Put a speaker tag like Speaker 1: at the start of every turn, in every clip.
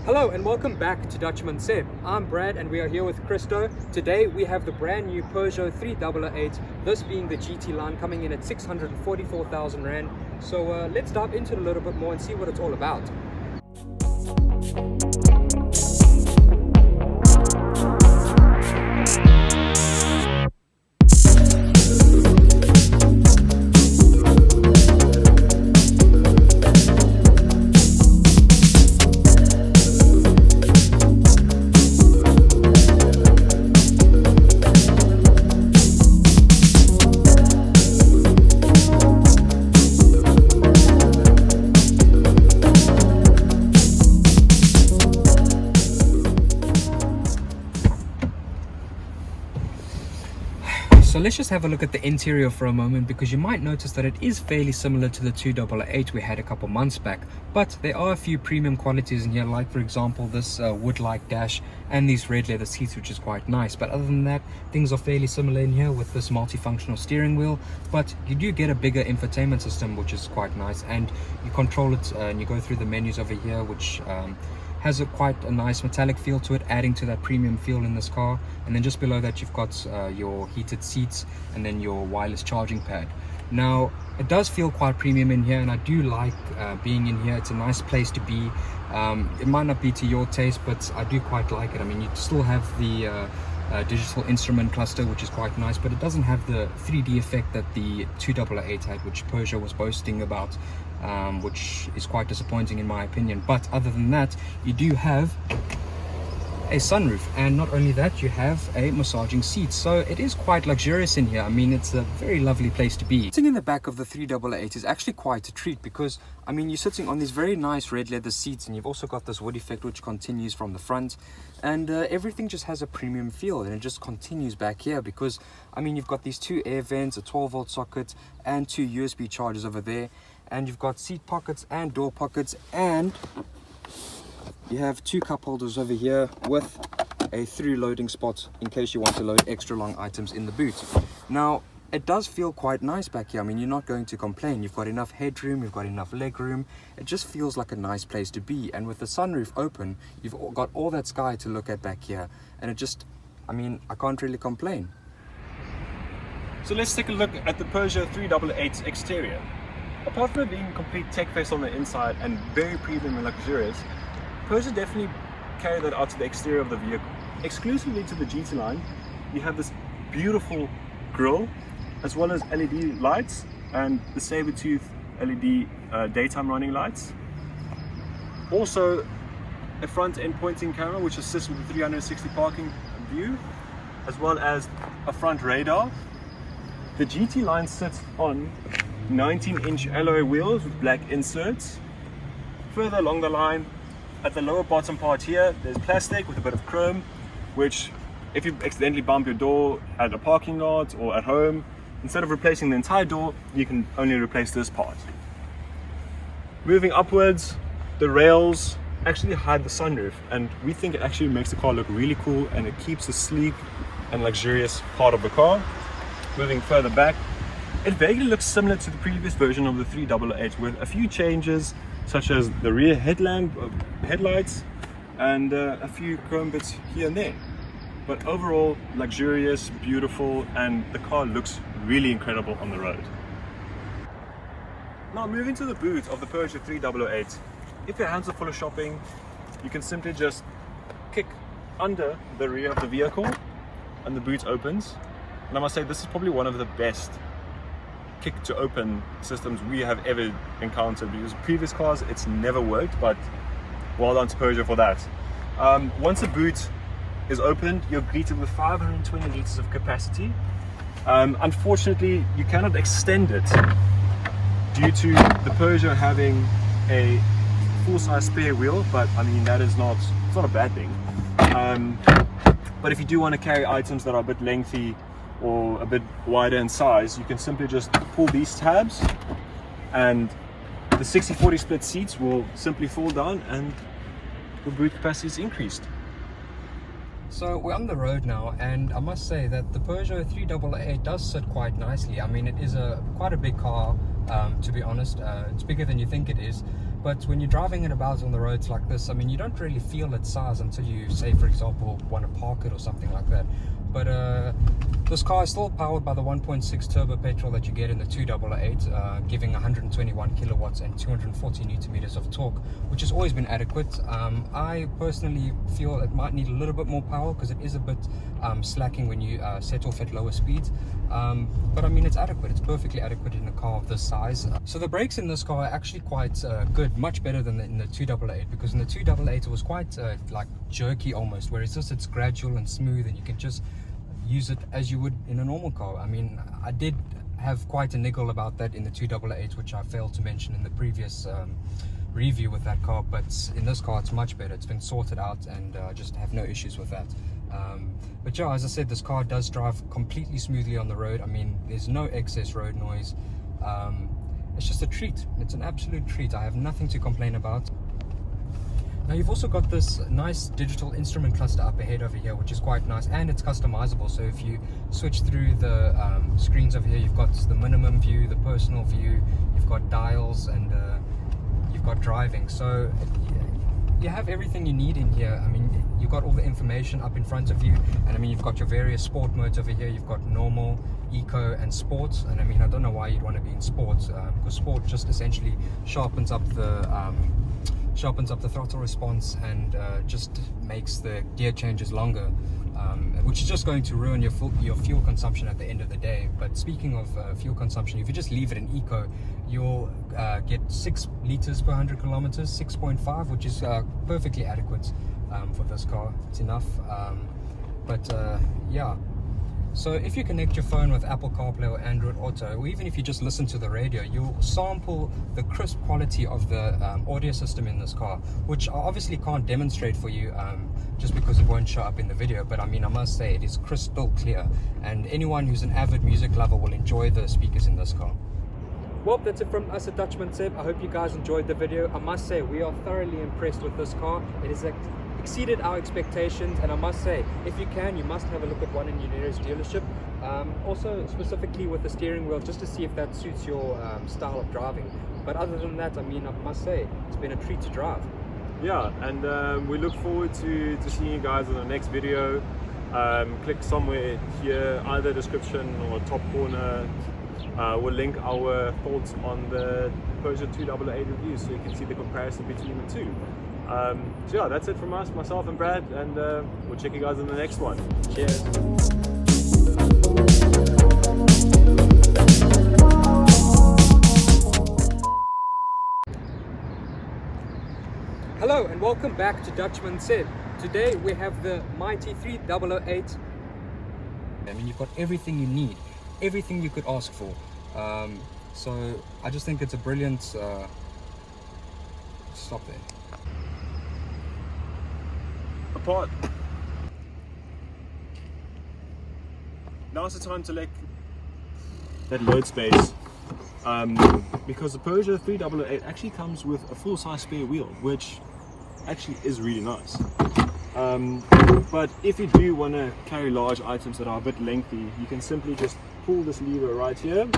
Speaker 1: Hello and welcome back to Dutchman Seb. I'm Brad and we are here with Christo. Today we have the brand new Peugeot 3008, this being the GT line, coming in at 644,000 Rand. So let's dive into it a little bit more and see what it's all about. So let's just have a look at the interior for a moment, because you might notice that it is fairly similar to the 288 we had a couple months back, but there are a few premium qualities in here, like for example this wood-like dash and these red leather seats, which is quite nice. But other than that, things are fairly similar in here with this multifunctional steering wheel, but you do get a bigger infotainment system, which is quite nice, and you control it and you go through the menus over here, which has quite a nice metallic feel to it, adding to that premium feel in this car. And then just below that you've got your heated seats and then your wireless charging pad. Now it does feel quite premium in here, and I do like being in here. It's a nice place to be. It might not be to your taste, but I do quite like it. I mean, you still have the digital instrument cluster, which is quite nice, but it doesn't have the 3D effect that the 288 had, which Peugeot was boasting about, which is quite disappointing in my opinion. But other than that, you do have a sunroof, and not only that, you have a massaging seat, so it is quite luxurious in here. I mean, it's a very lovely place to be. Sitting in the back of the 388 is actually quite a treat, because I mean, you're sitting on these very nice red leather seats, and you've also got this wood effect which continues from the front, and everything just has a premium feel, and it just continues back here, because I mean, you've got these two air vents, a 12-volt socket and two USB chargers over there, and you've got seat pockets and door pockets, and you have two cup holders over here with a through loading spot in case you want to load extra long items in the boot. Now it does feel quite nice back here. I mean, you're not going to complain. You've got enough headroom, you've got enough leg room. It just feels like a nice place to be, and with the sunroof open, you've got all that sky to look at back here, and it just, I mean, I can't really complain.
Speaker 2: So let's take a look at the Peugeot 388's exterior. Apart from it being complete tech face on the inside and very premium and luxurious, Peugeot definitely carried that out to the exterior of the vehicle. Exclusively to the GT line, you have this beautiful grille, as well as LED lights and the saber-tooth LED daytime running lights. Also, a front-end pointing camera which assists with the 360 parking view, as well as a front radar. The GT line sits on 19-inch alloy wheels with black inserts. Further along the line, at the lower bottom part here, there's plastic with a bit of chrome, which if you accidentally bump your door at a parking lot or at home, instead of replacing the entire door, you can only replace this part. Moving upwards, the rails actually hide the sunroof, and we think it actually makes the car look really cool, and it keeps the sleek and luxurious part of the car. Moving further back, it vaguely looks similar to the previous version of the 388, with a few changes such as the rear headlights and a few chrome bits here and there. But overall, luxurious, beautiful, and the car looks really incredible on the road. Now moving to the boot of the Peugeot 388, if your hands are full of shopping, you can simply just kick under the rear of the vehicle and the boot opens. And I must say, this is probably one of the best kick to open systems we have ever encountered, because previous cars it's never worked, but well done to Peugeot for that. Once the boot is opened, you're greeted with 520 liters of capacity. Unfortunately, you cannot extend it due to the Peugeot having a full-size spare wheel, but I mean, that is not, it's not a bad thing. But if you do want to carry items that are a bit lengthy or a bit wider in size, you can simply just pull these tabs, and the 60-40 split seats will simply fall down and the boot capacity is increased.
Speaker 1: So we're on the road now, and I must say that the Peugeot 388 does sit quite nicely. I mean, it is quite a big car, to be honest. It's bigger than you think it is. But when you're driving it about on the roads like this, I mean, you don't really feel its size until you, say, for example, want to park it or something like that. But this car is still powered by the 1.6 turbo petrol that you get in the 288, giving 121 kilowatts and 240 newton meters of torque, which has always been adequate. I personally feel it might need a little bit more power because it is a bit slacking when you set off at lower speeds. But I mean, it's adequate. It's perfectly adequate in a car of this size. So the brakes in this car are actually quite good, much better than in the 288, because in the 288 it was quite like jerky almost, whereas this, it's gradual and smooth, and you can just use it as you would in a normal car. I mean, I did have quite a niggle about that in the 288, which I failed to mention in the previous review with that car, but in this car it's much better. It's been sorted out, and I just have no issues with that. But yeah, as I said, this car does drive completely smoothly on the road. I mean, there's no excess road noise. It's just a treat. It's an absolute treat. I have nothing to complain about. Now you've also got this nice digital instrument cluster up ahead over here, which is quite nice, and it's customizable. So if you switch through the screens over here, you've got the minimum view, the personal view, you've got dials, and you've got driving. So you have everything you need in here. I mean, you've got all the information up in front of you, and I mean, you've got your various sport modes over here. You've got normal, eco, and sports. And I mean, I don't know why you'd want to be in sports, because sport just essentially sharpens up the throttle response, and just makes the gear changes longer, which is just going to ruin your fuel consumption at the end of the day. But speaking of fuel consumption, if you just leave it in eco, you'll get 6 liters per 100 kilometers, 6.5, which is perfectly adequate for this car. It's enough. Yeah. So if you connect your phone with Apple CarPlay or Android Auto, or even if you just listen to the radio, you'll sample the crisp quality of the audio system in this car, which I obviously can't demonstrate for you just because it won't show up in the video. But I mean, I must say, it is crystal clear, and anyone who's an avid music lover will enjoy the speakers in this car. Well, that's it from us at Dutchman Seb. I hope you guys enjoyed the video. I must say, we are thoroughly impressed with this car. It is exceeded our expectations, and I must say, if you can, you must have a look at one in your nearest dealership. Also specifically with the steering wheel, just to see if that suits your style of driving. But other than that, I mean, I must say, it's been a treat to drive.
Speaker 2: Yeah, and we look forward to seeing you guys in the next video. Click somewhere here, either description or top corner. We'll link our thoughts on the Peugeot 288 review, so you can see the comparison between the two. So yeah, that's it from us, myself and Brad, and we'll check you guys in the next one.
Speaker 1: Cheers. Hello and welcome back to Dutchman Seb. Today we have the mighty 3008. I mean, you've got everything you need, everything you could ask for. So I just think it's a brilliant... Stop there.
Speaker 2: Apart. Now's the time to let that load space, because the Peugeot 3008 actually comes with a full-size spare wheel, which actually is really nice. But if you do want to carry large items that are a bit lengthy, you can simply just pull this lever right here.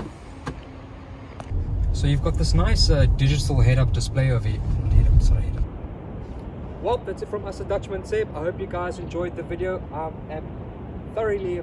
Speaker 1: So you've got this nice digital head-up display over here. Well, that's it from us at Dutchman Seb. I hope you guys enjoyed the video. I am thoroughly